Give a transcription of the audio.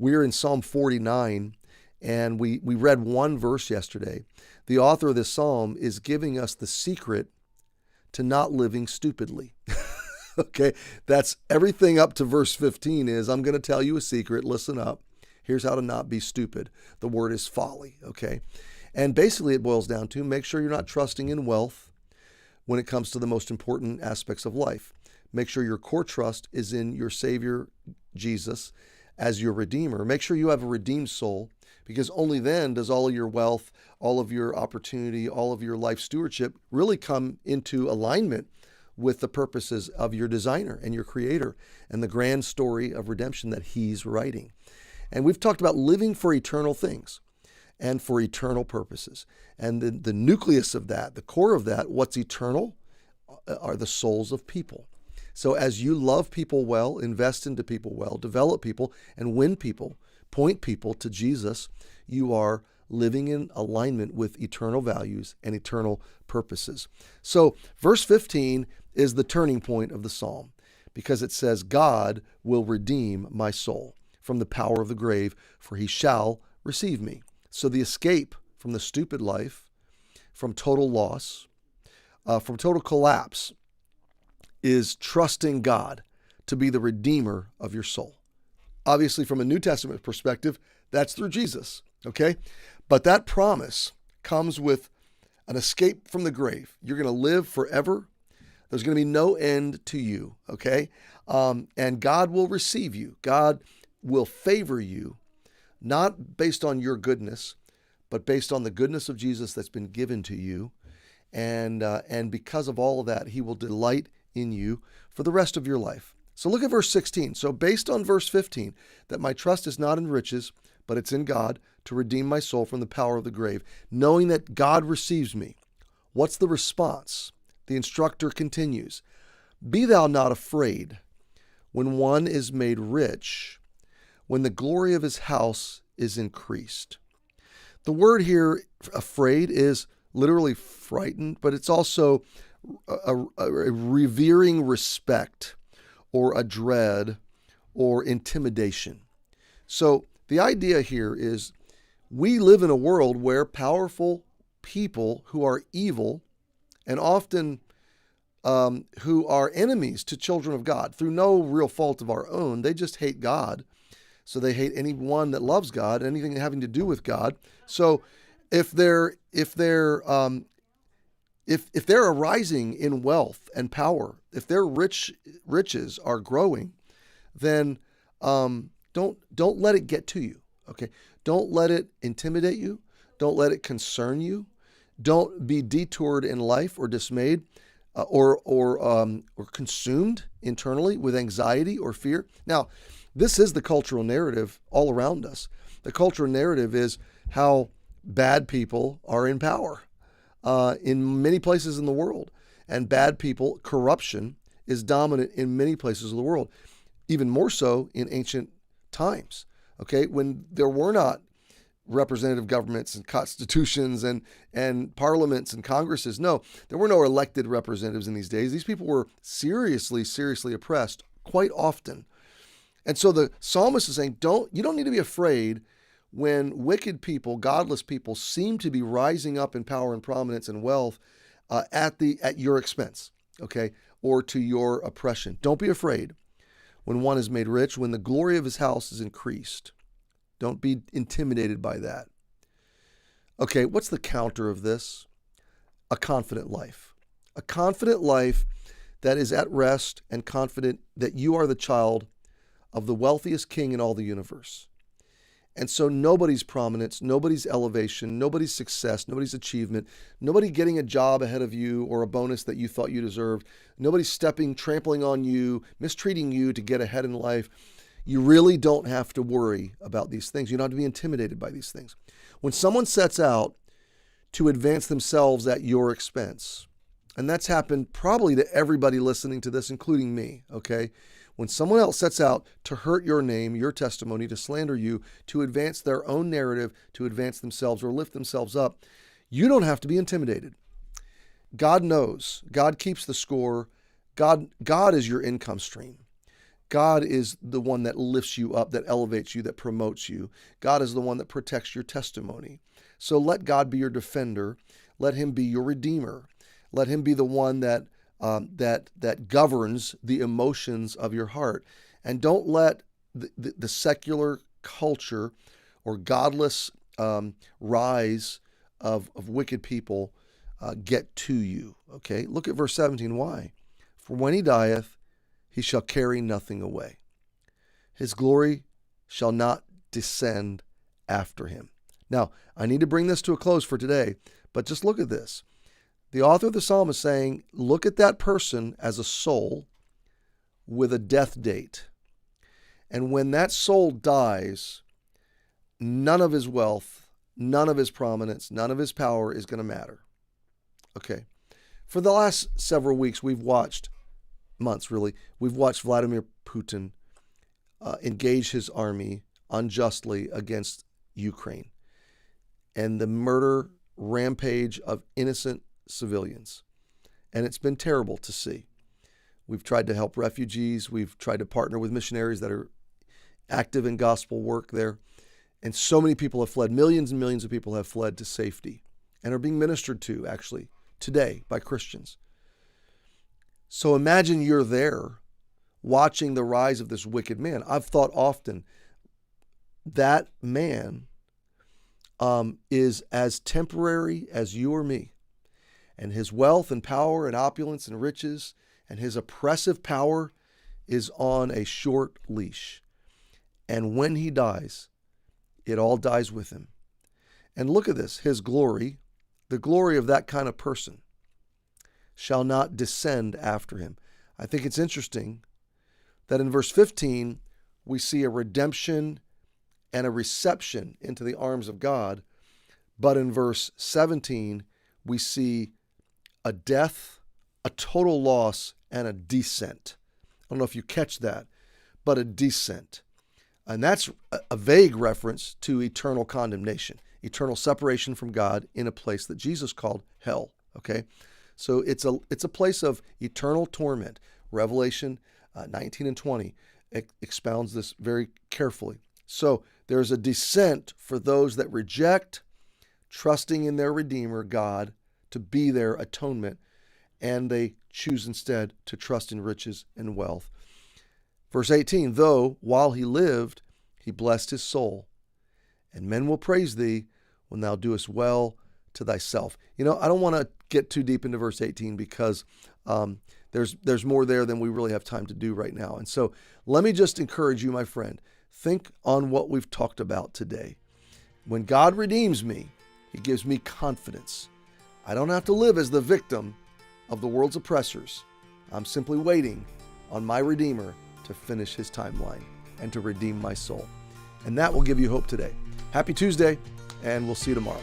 We're in Psalm 49, and we read one verse yesterday. The author of this psalm is giving us the secret to not living stupidly. Okay, that's everything up to verse 15 is, I'm going to tell you a secret, listen up. Here's how to not be stupid. The word is folly, okay? And basically it boils down to make sure you're not trusting in wealth when it comes to the most important aspects of life. Make sure your core trust is in your Savior, Jesus, as your Redeemer. Make sure you have a redeemed soul, because only then does all of your wealth, all of your opportunity, all of your life stewardship really come into alignment with the purposes of your designer and your creator and the grand story of redemption that he's writing. And we've talked about living for eternal things and for eternal purposes. And the nucleus of that, the core of that, what's eternal, are the souls of people. So as you love people well, invest into people well, develop people, and win people, point people to Jesus, you are living in alignment with eternal values and eternal purposes. So verse 15 is the turning point of the psalm, because it says, God will redeem my soul from the power of the grave, for he shall receive me. So the escape from the stupid life, from total loss, from total collapse, is trusting God to be the redeemer of your soul. Obviously, from a New Testament perspective, that's through Jesus, okay? But that promise comes with an escape from the grave. You're going to live forever. There's going to be no end to you, okay? And God will receive you. God will favor you, not based on your goodness, but based on the goodness of Jesus that's been given to you. And because of all of that, he will delight in you for the rest of your life. So look at verse 16. So based on verse 15, that my trust is not in riches, but it's in God to redeem my soul from the power of the grave, knowing that God receives me. What's the response? The instructor continues, be thou not afraid when one is made rich, when the glory of his house is increased. The word here, afraid, is literally frightened, but it's also a revering respect or a dread or intimidation. So the idea here is we live in a world where powerful people who are evil and often who are enemies to children of God through no real fault of our own, they just hate God. So they hate anyone that loves God, anything having to do with God. So if they're arising in wealth and power, if their riches are growing, then don't let it get to you. Okay, don't let it intimidate you. Don't let it concern you. Don't be detoured in life or dismayed or consumed internally with anxiety or fear. Now, this is the cultural narrative all around us. The cultural narrative is how bad people are in power in many places in the world. And bad people, corruption, is dominant in many places of the world, even more so in ancient times, okay, when there were not representative governments and constitutions and parliaments and congresses. No, there were no elected representatives in these days. These people were seriously oppressed quite often. And so the psalmist is saying, you don't need to be afraid when wicked people, godless people seem to be rising up in power and prominence and wealth at your expense, okay, or to your oppression. Don't be afraid when one is made rich, when the glory of his house is increased. Don't be intimidated by that. Okay, what's the counter of this? A confident life. A confident life that is at rest and confident that you are the child of the wealthiest king in all the universe. And so nobody's prominence, nobody's elevation, nobody's success, nobody's achievement, nobody getting a job ahead of you or a bonus that you thought you deserved, nobody trampling on you, mistreating you to get ahead in life. You really don't have to worry about these things. You don't have to be intimidated by these things. When someone sets out to advance themselves at your expense, and that's happened probably to everybody listening to this, including me, okay? When someone else sets out to hurt your name, your testimony, to slander you, to advance their own narrative, to advance themselves or lift themselves up, you don't have to be intimidated. God knows. God keeps the score. God is your income stream. God is the one that lifts you up, that elevates you, that promotes you. God is the one that protects your testimony. So let God be your defender. Let him be your redeemer. Let him be the one that governs the emotions of your heart. And don't let the secular culture or godless rise of wicked people get to you. Okay, look at verse 17. Why? For when he dieth, he shall carry nothing away. His glory shall not descend after him. Now, I need to bring this to a close for today, but just look at this. The author of the psalm is saying, look at that person as a soul with a death date. And when that soul dies, none of his wealth, none of his prominence, none of his power is going to matter. Okay. For the last several weeks, we've watched Vladimir Putin engage his army unjustly against Ukraine and the murder rampage of innocent civilians. And it's been terrible to see. We've tried to help refugees. We've tried to partner with missionaries that are active in gospel work there. And so many people have fled. Millions and millions of people have fled to safety and are being ministered to, actually, today by Christians. So imagine you're there watching the rise of this wicked man. I've thought often that man is as temporary as you or me. And his wealth and power and opulence and riches and his oppressive power is on a short leash. And when he dies, it all dies with him. And look at this, his glory, the glory of that kind of person, shall not descend after him. I think it's interesting that in verse 15, we see a redemption and a reception into the arms of God. But in verse 17, we see a death, a total loss, and a descent. I don't know if you catch that, but a descent. And that's a vague reference to eternal condemnation, eternal separation from God in a place that Jesus called hell. Okay, so it's a place of eternal torment. Revelation 19 and 20 expounds this very carefully. So there's a descent for those that reject trusting in their Redeemer, God, to be their atonement, and they choose instead to trust in riches and wealth. Verse 18, though while he lived, he blessed his soul, and men will praise thee when thou doest well to thyself. You know, I don't want to get too deep into verse 18 because there's more there than we really have time to do right now. And so let me just encourage you, my friend, think on what we've talked about today. When God redeems me, he gives me confidence. I don't have to live as the victim of the world's oppressors. I'm simply waiting on my Redeemer to finish his timeline and to redeem my soul. And that will give you hope today. Happy Tuesday, and we'll see you tomorrow.